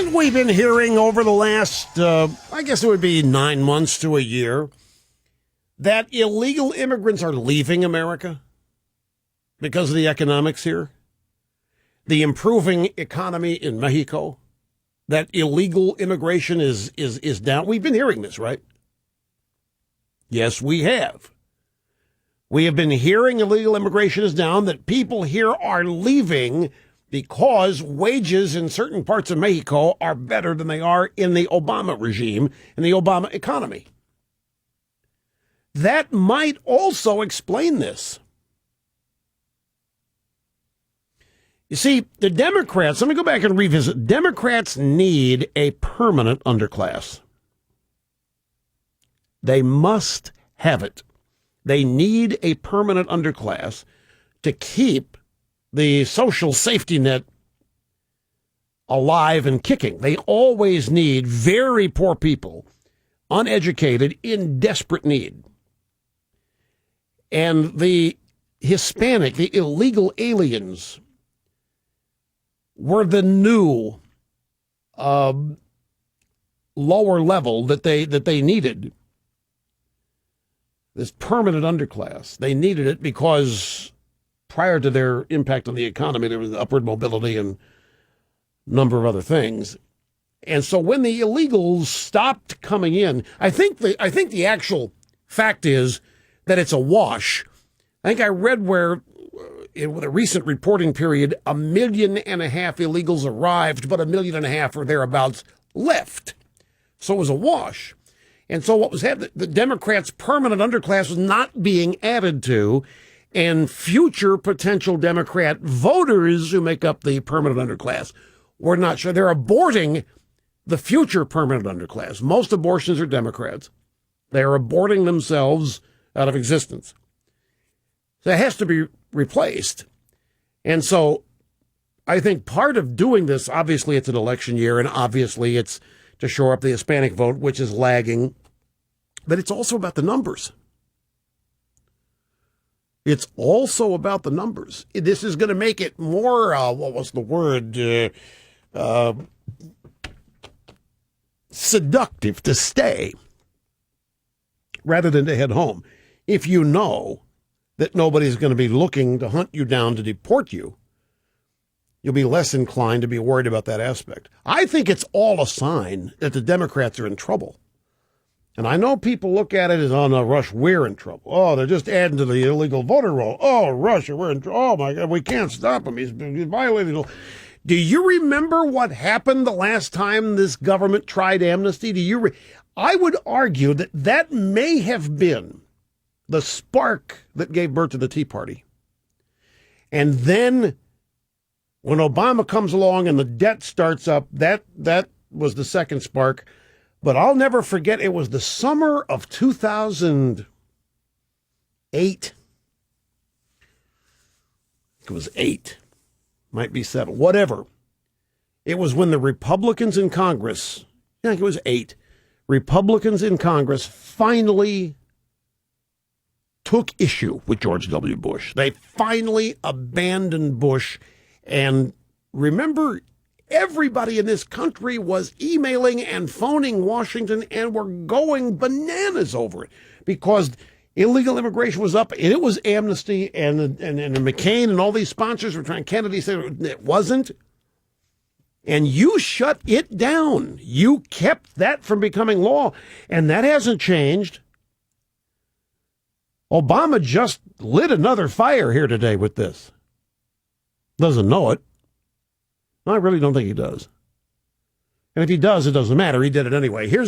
Haven't we been hearing over the last, I guess it would be 9 months to a year, that illegal immigrants are leaving America because of the economics here? The improving economy in Mexico, that illegal immigration is down. We've been hearing this, right? Yes, we have. We have been hearing illegal immigration is down, that people here are leaving because wages in certain parts of Mexico are better than they are in the Obama regime, in the Obama economy. That might also explain this. You see, the Democrats, let me go back and revisit. Democrats need a permanent underclass. They must have it. They need a permanent underclass to keep the social safety net alive and kicking. They always need very poor people, uneducated, in desperate need. And the Hispanic, the illegal aliens, were the new lower level that they needed. This permanent underclass. They needed it because prior to their impact on the economy, there was upward mobility and a number of other things. And so when the illegals stopped coming in, I think the actual fact is that it's a wash. I think I read where in a recent reporting period, 1.5 million illegals arrived, but 1.5 million or thereabouts left. So it was a wash. And so what was happening, the Democrats' permanent underclass was not being added to, and future potential Democrat voters who make up the permanent underclass were not sure. They're aborting the future permanent underclass. Most abortions are Democrats. They are aborting themselves out of existence. So it has to be replaced. And so I think part of doing this, obviously it's an election year, and obviously it's to shore up the Hispanic vote, which is lagging, but it's also about the numbers. It's also about the numbers. This is going to make it more, what was the word, seductive to stay rather than to head home. If you know that nobody's going to be looking to hunt you down to deport you, you'll be less inclined to be worried about that aspect. I think it's all a sign that the Democrats are in trouble. And I know people look at it as, oh, no, Rush, we're in trouble. Oh, they're just adding to the illegal voter roll. Oh, Rush, we're in trouble. Oh, my God, we can't stop him. He's violating the law. Do you remember what happened the last time this government tried amnesty? I would argue that that may have been the spark that gave birth to the Tea Party. And then when Obama comes along and the debt starts up, that was the second spark. But I'll never forget, it was the summer of 2008. It was 8. Might be 7. Whatever. It was when the Republicans in Congress, I think it was 8, Republicans in Congress finally took issue with George W. Bush. They finally abandoned Bush. And remember, everybody in this country was emailing and phoning Washington and were going bananas over it because illegal immigration was up, and it was Amnesty and McCain and all these sponsors were trying. Kennedy said it wasn't. And you shut it down. You kept that from becoming law, and that hasn't changed. Obama just lit another fire here today with this. Doesn't know it. I really don't think he does. And if he does, it doesn't matter. He did it anyway. Here's